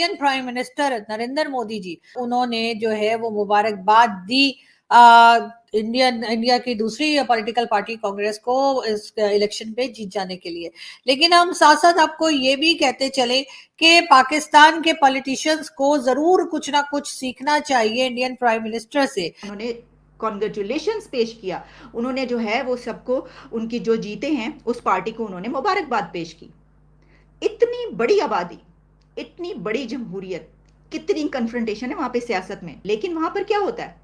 Indian prime minister Narendra Modi ji, उन्होंने जो है वो मुबारकबाद दी इंडिया की दूसरी पॉलिटिकल पार्टी कांग्रेस को इस इलेक्शन पे जीत जाने के लिए। लेकिन हम साथ साथ आपको ये भी कहते चले कि पाकिस्तान के पॉलिटिशियंस को जरूर कुछ ना कुछ सीखना चाहिए इंडियन प्राइम मिनिस्टर से। उन्होंने कॉन्ग्रेचुलेशंस पेश किया, उन्होंने जो है वो सबको, उनकी जो जीते हैं उस पार्टी को उन्होंने मुबारकबाद पेश की। इतनी बड़ी आबादी, इतनी बड़ी जमहूरियत, कितनी कन्फ्रंटेशन है वहां पे सियासत में। लेकिन वहां पर क्या होता है,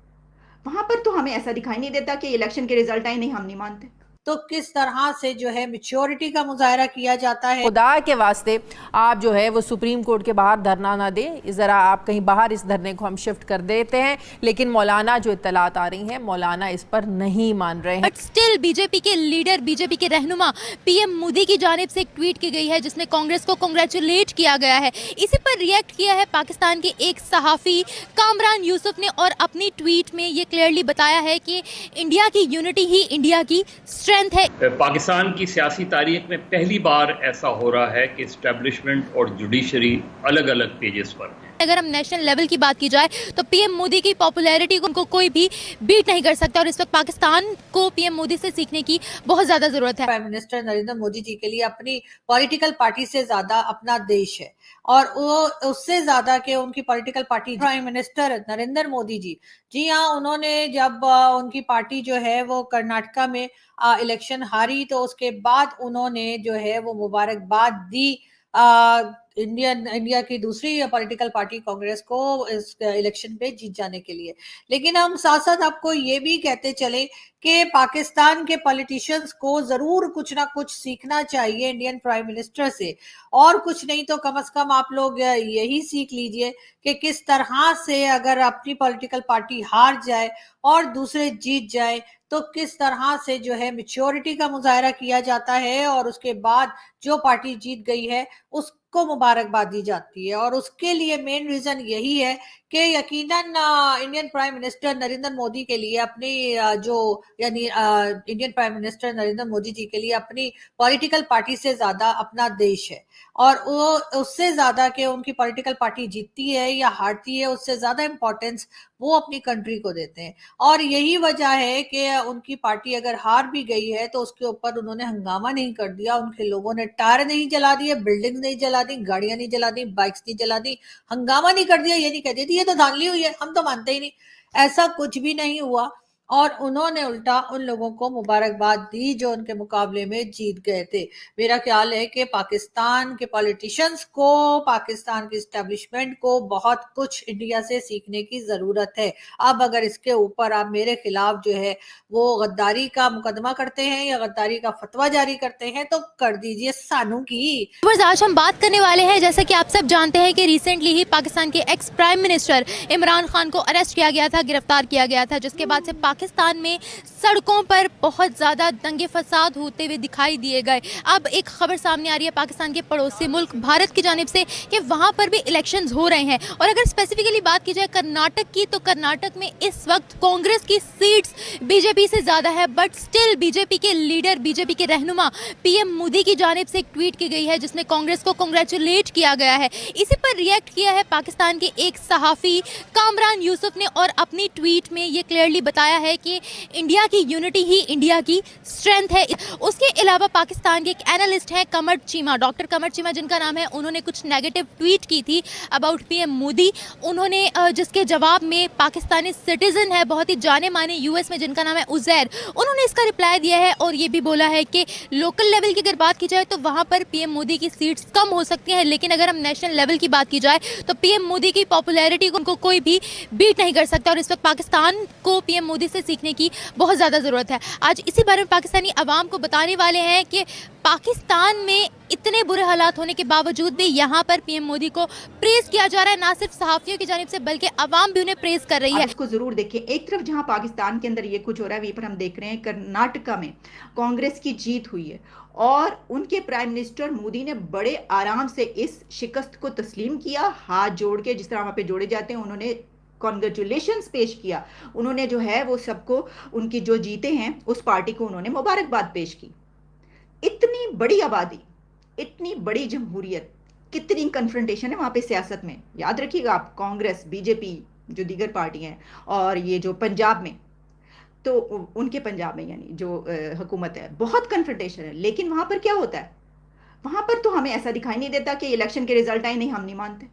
वहां पर तो हमें ऐसा दिखाई नहीं देता कि इलेक्शन के रिजल्ट आए, नहीं हम नहीं मानते। तो किस तरह से जो है मैच्योरिटी का मुजाहरा किया जाता है। खुदा के वास्ते आप जो है वो सुप्रीम कोर्ट के बाहर धरना ना दें, ज़रा आप कहीं बाहर इस धरने को हम शिफ्ट कर देते हैं। लेकिन मौलाना जो इत्तलात आ रही हैं, मौलाना इस पर नहीं मान रहे हैं। बट स्टिल बीजेपी के लीडर, बीजेपी के रहनुमा पीएम मोदी की जानिब से एक ट्वीट की गई है जिसमें कांग्रेस को कांग्रेचुलेट किया गया है। इसी पर रिएक्ट किया है पाकिस्तान के एक सहाफ़ी कामरान यूसुफ ने और अपनी ट्वीट में ये क्लियरली बताया है कि इंडिया की यूनिटी ही इंडिया की स्ट्रेंथ है। पाकिस्तान की सियासी तारीख में पहली बार ऐसा हो रहा है कि एस्टेब्लिशमेंट और जुडिशरी अलग अलग पेजेस पर है। अगर हम नेशनल लेवल की बात की जाए तो पीएम मोदी की पॉपुलैरिटी को कोई भी बीट नहीं कर सकता और इस वक्त पाकिस्तान को पीएम मोदी से सीखने की बहुत ज्यादा जरूरत है। प्राइम मिनिस्टर नरेंद्र मोदी जी के लिए अपनी पॉलिटिकल पार्टी से ज्यादा अपना देश है और वो उससे ज्यादा के उनकी political party. Prime minister Narendra Modi ji, जी हाँ, उन्होंने जब उनकी पार्टी जो है वो कर्नाटका में इलेक्शन हारी तो उसके बाद उन्होंने जो है वो मुबारकबाद दी इंडिया की दूसरी पॉलिटिकल पार्टी कांग्रेस को इस इलेक्शन पे जीत जाने के लिए। लेकिन हम साथ साथ आपको ये भी कहते चले कि पाकिस्तान के पॉलिटिशियंस को जरूर कुछ ना कुछ सीखना चाहिए इंडियन प्राइम मिनिस्टर से, और कुछ नहीं तो कम से कम आप लोग यही सीख लीजिए कि किस तरह से अगर अपनी पॉलिटिकल पार्टी हार जाए और दूसरे जीत जाए तो किस तरह से जो है मैच्योरिटी का मुजाहरा किया जाता है और उसके बाद जो पार्टी जीत गई है उसको मुबारकबाद दी जाती है। और उसके लिए मेन रीजन यही है कि यकीनन Indian prime minister Narendra Modi के लिए अपनी Indian prime minister Narendra Modi ji के लिए अपनी पॉलिटिकल पार्टी से ज्यादा अपना देश है और वो उससे ज्यादा कि उनकी पॉलिटिकल पार्टी जीतती है या हारती है उससे ज्यादा इंपॉर्टेंस वो अपनी कंट्री को देते हैं। और यही वजह है कि उनकी पार्टी अगर हार भी गई है तो उसके ऊपर उन्होंने हंगामा नहीं कर दिया, उनके लोगों ने टायर नहीं जला दिए, बिल्डिंग्स नहीं जला दी, गाड़ियां नहीं जला दी, बाइक्स नहीं जला दी, हंगामा नहीं कर दिया, ये नहीं कह दी ये तो धांधली हुई है, हम तो मानते ही नहीं। ऐसा कुछ भी नहीं हुआ और उन्होंने उल्टा उन लोगों को मुबारकबाद दी जो उनके मुकाबले में जीत गए थे। मेरा ख्याल है कि पाकिस्तान के पॉलिटिशियंस को, पाकिस्तान की एस्टेब्लिशमेंट को बहुत कुछ इंडिया से सीखने की जरूरत है। अब अगर इसके ऊपर आप मेरे खिलाफ जो है वो गद्दारी का मुकदमा करते हैं या गद्दारी का फतवा जारी करते हैं तो कर दीजिए सानू की। आज हम बात करने वाले हैं, जैसा कि आप सब जानते हैं कि रिसेंटली ही पाकिस्तान के ex prime minister Imran Khan को अरेस्ट किया गया था, गिरफ्तार किया गया था, जिसके बाद से पाकिस्तान में सड़कों पर बहुत ज़्यादा दंगे फसाद होते हुए दिखाई दिए गए। अब एक खबर सामने आ रही है पाकिस्तान के पड़ोसी मुल्क भारत की जानिब से कि वहाँ पर भी इलेक्शंस हो रहे हैं। और अगर स्पेसिफिकली बात की जाए कर्नाटक की तो कर्नाटक में इस वक्त कांग्रेस की सीट्स बीजेपी से ज़्यादा है। बट स्टिल बीजेपी के लीडर, बीजेपी के रहनुमा पीएम मोदी की जानिब से एक ट्वीट की गई है जिसमें कांग्रेस को कांग्रेचुलेट किया गया है। इसी पर रिएक्ट किया है पाकिस्तान के एक सहाफ़ी कामरान यूसुफ ने और अपनी ट्वीट में ये क्लियरली बताया है कि इंडिया की यूनिटी ही इंडिया की स्ट्रेंथ है। उसके अलावा पाकिस्तान के एक एनालिस्ट हैं कमर चीमा, डॉक्टर कमर चीमा जिनका नाम है, उन्होंने कुछ नेगेटिव ट्वीट की थी अबाउट पीएम मोदी। उन्होंने जिसके जवाब में पाकिस्तानी सिटीजन है, बहुत ही जाने माने यूएस में, जिनका नाम है उजैर, उन्होंने इसका रिप्लाई दिया है और ये भी बोला है कि लोकल लेवल की अगर बात की जाए तो वहाँ पर पीएम मोदी की सीट्स कम हो सकती हैं, लेकिन अगर हम नेशनल लेवल की बात की जाए तो पीएम मोदी की पॉपुलैरिटी को कोई भी बीट नहीं कर सकता और इस वक्त पाकिस्तान को पीएम मोदी से सीखने की बहुत ज़्यादा ज़रूरत है। आज इसी बारे में पाकिस्तानी अवाम को बताने वाले हैं कि पाकिस्तान में इतने बुरे हालात होने के बावजूद भी यहाँ पर पीएम मोदी को प्रेज किया जा रहा है, ना सिर्फ सहाफियों की जानिब से बल्कि अवाम भी उन्हें प्रेज कर रही है। इसको जरूर देखें। एक तरफ जहाँ पाकिस्तान के अंदर ये कुछ हो रहा है, वहीं पर हम देख रहे हैं कर्नाटका में कांग्रेस की जीत हुई है और उनके प्राइम मिनिस्टर मोदी ने बड़े आराम से इस शिकस्त को तस्लीम किया, हाथ जोड़ के, जिस तरह वहाँ पे जोड़े जाते हैं, उन्होंने कॉन्ग्रेचुलेशंस पेश किया। उन्होंने जो है वो सबको, उनकी जो जीते हैं उस पार्टी को उन्होंने मुबारकबाद पेश की। इतनी बड़ी आबादी, इतनी बड़ी जमहूरियत, कितनी कन्फ्रंटेशन है वहाँ पे सियासत में। याद रखिएगा आप, कांग्रेस, बीजेपी, जो दीगर पार्टियां हैं, और ये जो पंजाब में, तो उनके पंजाब में यानी जो हुकूमत है, बहुत कन्फ्रंटेशन है। लेकिन वहाँ पर क्या होता है, वहाँ पर तो हमें ऐसा दिखाई नहीं देता कि इलेक्शन के रिजल्ट आए, नहीं हम नहीं मानते,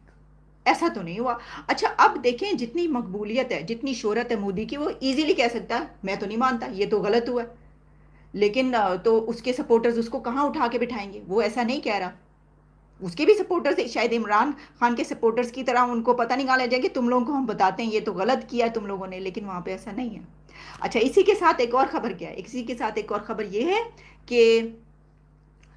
ऐसा तो नहीं हुआ। अच्छा अब देखें, जितनी मकबूलियत है, जितनी शोहरत है मोदी की, वो इजीली कह सकता है मैं तो नहीं मानता, ये तो गलत हुआ। लेकिन तो उसके सपोर्टर्स उसको कहाँ उठा के बिठाएंगे, वो ऐसा नहीं कह रहा। उसके भी सपोर्टर्स शायद इमरान खान के सपोर्टर्स की तरह उनको पता निकाला जाए कि तुम लोगों को हम बताते हैं ये तो गलत किया है तुम लोगों ने, लेकिन वहाँ पे ऐसा नहीं है। अच्छा, इसी के साथ एक और खबर क्या है, इसी के साथ एक और खबर ये है कि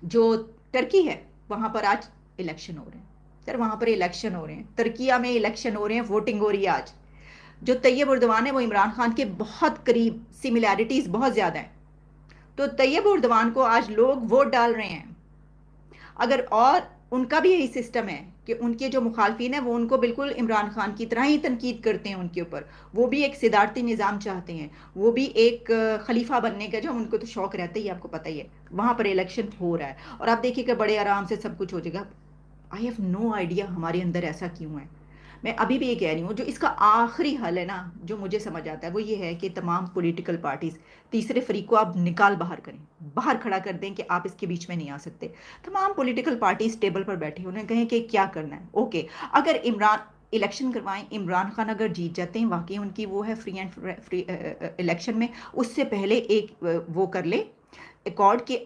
जो टर्की है वहाँ पर आज इलेक्शन हो रहे हैं। सर वहाँ पर इलेक्शन हो रहे हैं, तुर्किया में इलेक्शन हो रहे हैं, वोटिंग हो रही है आज। जो तैयब उर्दवान है वो इमरान खान के बहुत करीब, सिमिलैरिटीज बहुत ज़्यादा है, तो तैयब उर्दवान को आज लोग वोट डाल रहे हैं। अगर, और उनका भी यही सिस्टम है कि उनके जो मुखालफिन है वो उनको बिल्कुल इमरान खान की तरह ही तनकीद करते हैं उनके ऊपर। वो भी एक सिदारती निज़ाम चाहते हैं, वो भी एक खलीफा बनने का जो उनको तो शौक रहता ही, आपको पता ही है। वहाँ पर इलेक्शन हो रहा है और आप देखिएगा बड़े आराम से सब कुछ हो जाएगा। आई हैव नो आइडिया हमारे अंदर ऐसा क्यों है। मैं अभी भी ये कह रही हूँ, जो इसका आखिरी हल है ना, जो मुझे समझ आता है वो ये है कि तमाम पॉलिटिकल पार्टीज तीसरे फरीक को आप निकाल बाहर करें, बाहर खड़ा कर दें कि आप इसके बीच में नहीं आ सकते। तमाम पॉलिटिकल पार्टीज टेबल पर बैठे उन्हें कहें कि क्या करना है। ओके, अगर इमरान इलेक्शन करवाएं, इमरान खान अगर जीत जाते हैं, वाकई उनकी वो है फ्री एंड फ्री इलेक्शन में, उससे पहले एक वो कर ले अकॉर्ड कि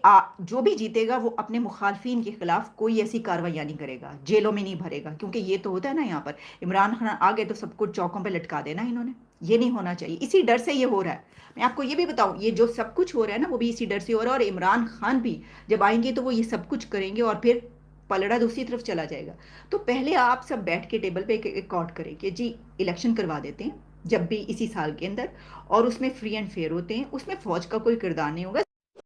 जो भी जीतेगा वो अपने मुखालफिन के खिलाफ कोई ऐसी कार्रवाई नहीं करेगा, जेलों में नहीं भरेगा, क्योंकि ये तो होता है ना, यहाँ पर इमरान खान आ गए तो सब कुछ चौकों पे लटका देना इन्होंने, ये नहीं होना चाहिए। इसी डर से ये हो रहा है। मैं आपको ये भी बताऊं, ये जो सब कुछ हो रहा है ना वो भी इसी डर से हो रहा है, और इमरान खान भी जब आएंगे तो वो ये सब कुछ करेंगे और फिर पलड़ा दूसरी तरफ चला जाएगा। तो पहले आप सब बैठ के टेबल पे एक अकॉर्ड करें कि जी इलेक्शन करवा देते हैं जब भी इसी साल के अंदर, और उसमें फ्री एंड फेयर होते हैं, उसमें फौज का कोई किरदार नहीं होगा।